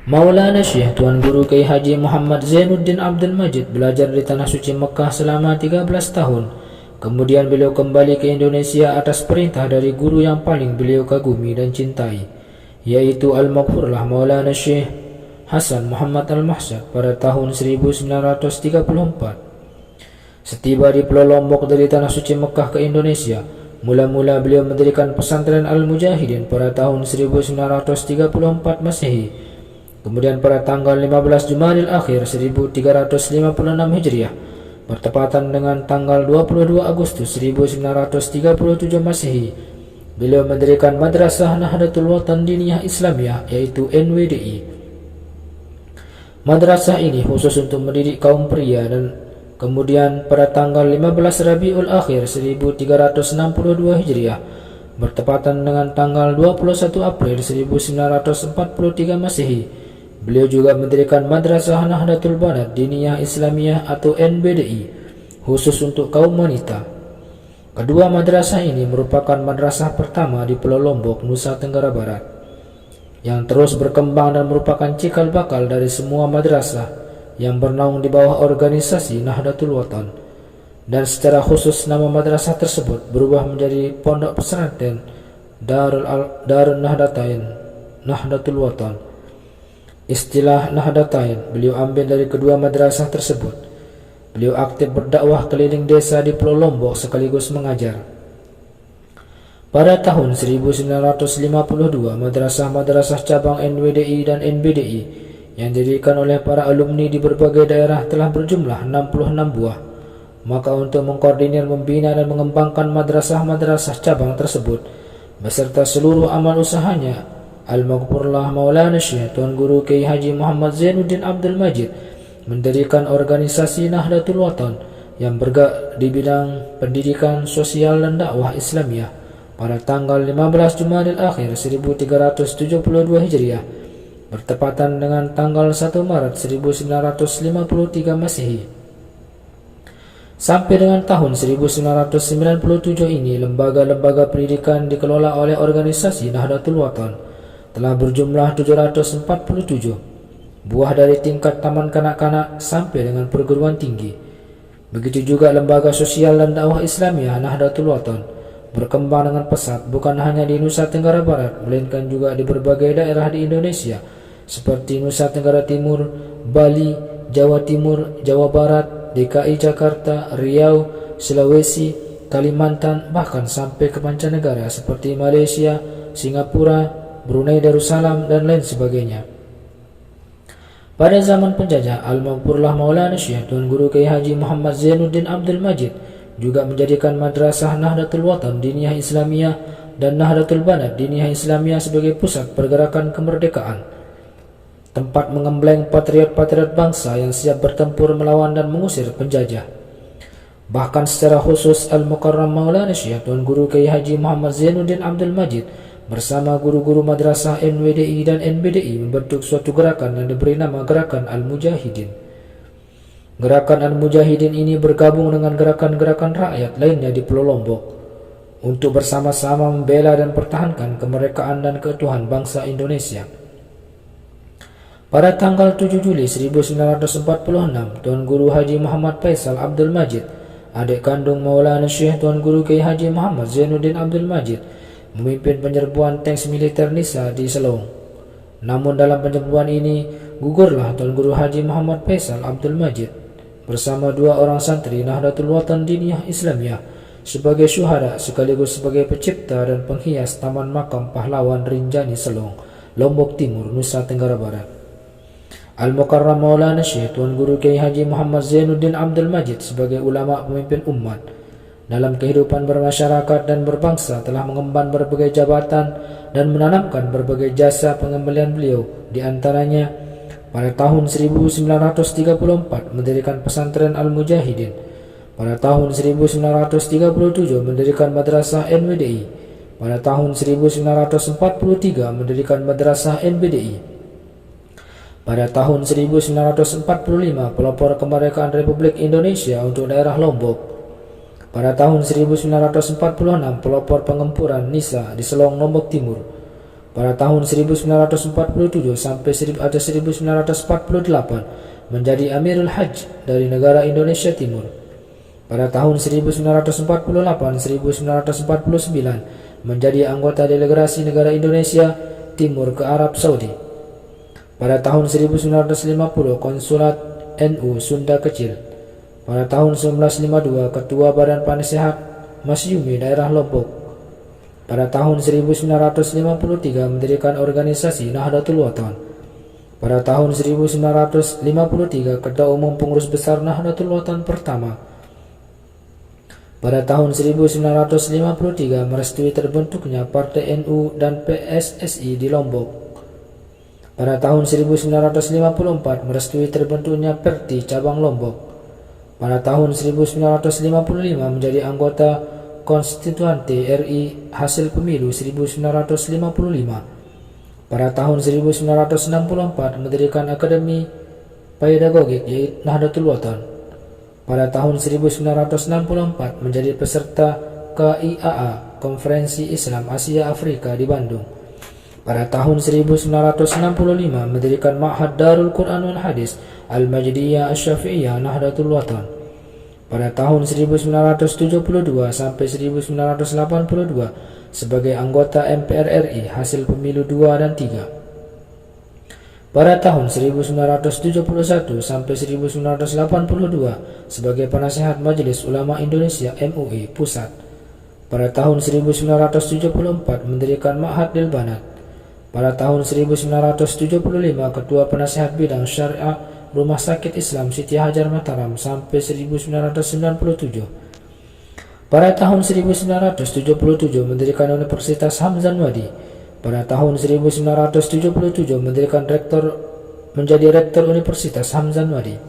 Maulana Syekh Tuan Guru Kiai Haji Muhammad Zainuddin Abdul Majid belajar di Tanah Suci Mekah selama 13 tahun. Kemudian beliau kembali ke Indonesia atas perintah dari guru yang paling beliau kagumi dan cintai, yaitu Al-Maghfurlah Maulana Syekh Hasan Muhammad Al-Mahsyad pada tahun 1934. Setiba di Pulau Lombok dari Tanah Suci Mekah ke Indonesia, mula-mula beliau mendirikan pesantren Al-Mujahidin pada tahun 1934 Masehi. Kemudian pada tanggal 15 Jumadil Akhir 1356 Hijriah, bertepatan dengan tanggal 22 Agustus 1937 Masehi, beliau mendirikan Madrasah Nahdlatul Watan Diniyah Islamiyah, yaitu NWDI. Madrasah ini khusus untuk mendidik kaum pria. Dan kemudian pada tanggal 15 Rabiul Akhir 1362 Hijriah, bertepatan dengan tanggal 21 April 1943 Masehi, beliau juga mendirikan Madrasah Nahdlatul Banat Diniyah Islamiyah atau NBDI, khusus untuk kaum wanita. Kedua madrasah ini merupakan madrasah pertama di Pulau Lombok, Nusa Tenggara Barat, yang terus berkembang dan merupakan cikal bakal dari semua madrasah yang bernaung di bawah organisasi Nahdlatul Watan. Dan secara khusus nama madrasah tersebut berubah menjadi Pondok Pesantren Darul Nahdlatul Watan. Istilah Nahdlatain beliau ambil dari kedua madrasah tersebut. Beliau aktif berdakwah keliling desa di Pulau Lombok sekaligus mengajar. Pada tahun 1952, madrasah-madrasah cabang NWDI dan NBDI yang didirikan oleh para alumni di berbagai daerah telah berjumlah 66 buah. Maka untuk mengkoordinir, membina dan mengembangkan madrasah-madrasah cabang tersebut beserta seluruh amal usahanya, Al-Maghfurlah Maulana Syekh Tuan Guru Kiai Haji Muhammad Zainuddin Abdul Majid mendirikan organisasi Nahdlatul Watan yang bergerak di bidang pendidikan sosial dan dakwah Islamiyah pada tanggal 15 Jumadil Akhir 1372 Hijriah, bertepatan dengan tanggal 1 Maret 1953 Masehi. Sampai dengan tahun 1997 ini, lembaga-lembaga pendidikan dikelola oleh organisasi Nahdlatul Watan telah berjumlah 747 buah, dari tingkat taman kanak-kanak sampai dengan perguruan tinggi. Begitu juga lembaga sosial dan dakwah Islamiyah Nahdlatul Watan berkembang dengan pesat bukan hanya di Nusa Tenggara Barat, melainkan juga di berbagai daerah di Indonesia seperti Nusa Tenggara Timur, Bali, Jawa Timur, Jawa Barat, DKI Jakarta, Riau, Sulawesi, Kalimantan, bahkan sampai ke mancanegara seperti Malaysia, Singapura, Brunei Darussalam, dan lain sebagainya. Pada zaman penjajah, Al-Maghfurlah Maulana Syekh Tuan Guru Kiai Haji Muhammad Zainuddin Abdul Majid juga menjadikan Madrasah Nahdlatul Watan Diniyah Islamiyah dan Nahdlatul Banat Diniyah Islamiyah sebagai pusat pergerakan kemerdekaan, tempat mengembleng patriot-patriot bangsa yang siap bertempur melawan dan mengusir penjajah. Bahkan secara khusus, Al-Mukarram Maulana Syekh Tuan Guru Kiai Haji Muhammad Zainuddin Abdul Majid bersama guru-guru madrasah NWDI dan NBDI membentuk suatu gerakan yang diberi nama Gerakan Al-Mujahidin. Gerakan Al-Mujahidin ini bergabung dengan gerakan-gerakan rakyat lainnya di Pulau Lombok untuk bersama-sama membela dan pertahankan kemerdekaan dan keutuhan bangsa Indonesia. Pada tanggal 7 Juli 1946, Tuan Guru Haji Muhammad Faisal Abdul Majid, adik kandung Maulana Syekh Tuan Guru Kiai Haji Muhammad Zainuddin Abdul Majid, memimpin penyerbuan tanks militer Nisa di Selong. Namun dalam penyerbuan ini gugurlah Tuan Guru Haji Muhammad Faisal Abdul Majid bersama dua orang santri Nahdlatul Watan Diniyah Islamiyah sebagai syuhada sekaligus sebagai pencipta dan penghias Taman Makam Pahlawan Rinjani Selong, Lombok Timur, Nusa Tenggara Barat. Al-Mukarram Maulana Syekh Tuan Guru Kiai Haji Muhammad Zainuddin Abdul Majid sebagai ulama pemimpin umat dalam kehidupan bermasyarakat dan berbangsa telah mengemban berbagai jabatan dan menanamkan berbagai jasa pengembalian beliau. Di antaranya, pada tahun 1934 mendirikan pesantren Al-Mujahidin, pada tahun 1937 mendirikan madrasah NWDI, pada tahun 1943 mendirikan madrasah NBDI, pada tahun 1945 pelopor kemerdekaan Republik Indonesia untuk daerah Lombok. Pada tahun 1946 pelopor pengempuran Nisa di Selong, Lombok Timur. Pada tahun 1947 sampai 1948 menjadi Amirul Hajj dari negara Indonesia Timur. Pada tahun 1948-1949 menjadi anggota delegasi negara Indonesia Timur ke Arab Saudi. Pada tahun 1950 konsulat NU Sunda Kecil. Pada tahun 1952 ketua Badan Penasehat Masyumi daerah Lombok. Pada tahun 1953 mendirikan organisasi Nahdlatul Watan. Pada tahun 1953 Ketua Umum Pengurus Besar Nahdlatul Watan pertama. Pada tahun 1953 merestui terbentuknya Partai NU dan PSSI di Lombok. Pada tahun 1954 merestui terbentuknya Perti cabang Lombok. Pada tahun 1955 menjadi anggota Konstituante RI hasil pemilu 1955. Pada tahun 1964 mendirikan Akademi Pedagogik yaitu Nahdlatul Watan. Pada tahun 1964 menjadi peserta KIAA Konferensi Islam Asia Afrika di Bandung. Pada tahun 1965 mendirikan Ma'had Darul Quran wal Hadis Al-Majdiyah Asy-Syafi'iyah Nahdlatul Watan. Pada tahun 1972 sampai 1982 sebagai anggota MPR RI hasil pemilu 2 dan 3. Pada tahun 1971 sampai 1982 sebagai penasehat Majelis Ulama Indonesia MUI Pusat. Pada tahun 1974 mendirikan Ma'had Lil Banat. Pada tahun 1975 ketua penasehat bidang syariah Rumah Sakit Islam Siti Hajar Mataram sampai 1997. Pada tahun 1977 mendirikan Universitas Hamzan Wadi. Pada tahun 1977 menjadi rektor Universitas Hamzan Wadi.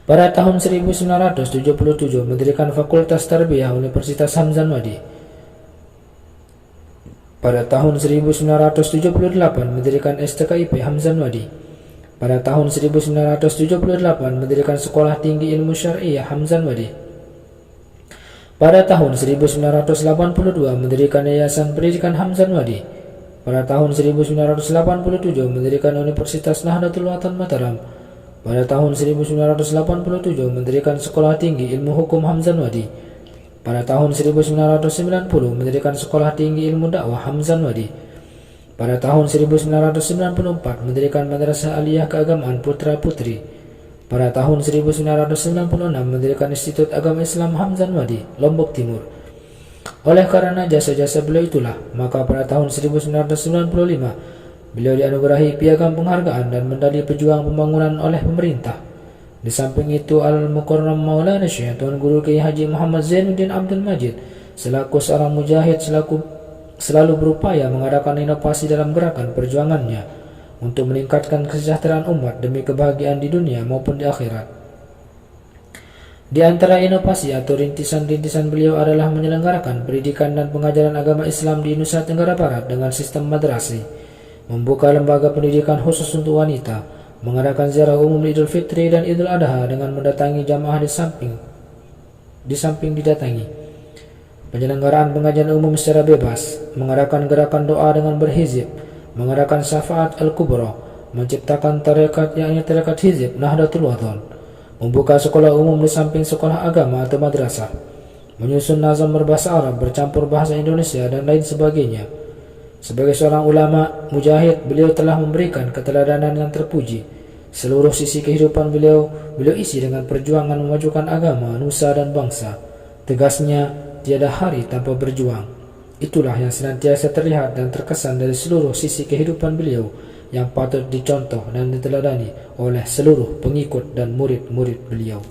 Pada tahun 1977 mendirikan Fakultas Tarbiyah Universitas Hamzan Wadi. Pada tahun 1978 mendirikan STKIP Hamzan Wadi. Pada tahun 1978 mendirikan Sekolah Tinggi Ilmu Syariah Hamzan Wadi. Pada tahun 1982 mendirikan Yayasan Pendidikan Hamzan Wadi. Pada tahun 1987 mendirikan Universitas Nahdlatul Watan Mataram. Pada tahun 1987 mendirikan Sekolah Tinggi Ilmu Hukum Hamzan Wadi. Pada tahun 1990 mendirikan Sekolah Tinggi Ilmu Dakwah Hamzan Wadi. Pada tahun 1994 mendirikan Madrasah Aliyah Keagamaan Putra Putri. Pada tahun 1996 mendirikan Institut Agama Islam Hamzan Wadi, Lombok Timur. Oleh karena jasa-jasa beliau itulah, maka pada tahun 1995 beliau dianugerahi Piagam Penghargaan dan Medali Pejuang Pembangunan oleh pemerintah. Di samping itu Al-Mukarram Maulana Syekh Tuan Guru Kiai Haji Muhammad Zainuddin Abdul Majid selaku seorang mujahid selalu berupaya mengadakan inovasi dalam gerakan perjuangannya untuk meningkatkan kesejahteraan umat demi kebahagiaan di dunia maupun di akhirat. Di antara inovasi atau rintisan-rintisan beliau adalah menyelenggarakan pendidikan dan pengajaran agama Islam di Nusa Tenggara Barat dengan sistem madrasah, membuka lembaga pendidikan khusus untuk wanita, mengadakan ziarah umum Idul Fitri dan Idul Adha dengan mendatangi jamaah di samping didatangi. Penyelenggaraan pengajian umum secara bebas, mengadakan gerakan doa dengan berhizib, mengadakan syafaat al-kubra, menciptakan tarekat yakni tarekat hizib Nahdlatul Watan, membuka sekolah umum di samping sekolah agama atau madrasah, menyusun nazam berbahasa Arab bercampur bahasa Indonesia dan lain sebagainya. Sebagai seorang ulama mujahid, beliau telah memberikan keteladanan yang terpuji. Seluruh sisi kehidupan beliau isi dengan perjuangan memajukan agama, nusa dan bangsa. Tegasnya, tiada hari tanpa berjuang. Itulah yang senantiasa terlihat dan terkesan dari seluruh sisi kehidupan beliau yang patut dicontoh dan diteladani oleh seluruh pengikut dan murid-murid beliau.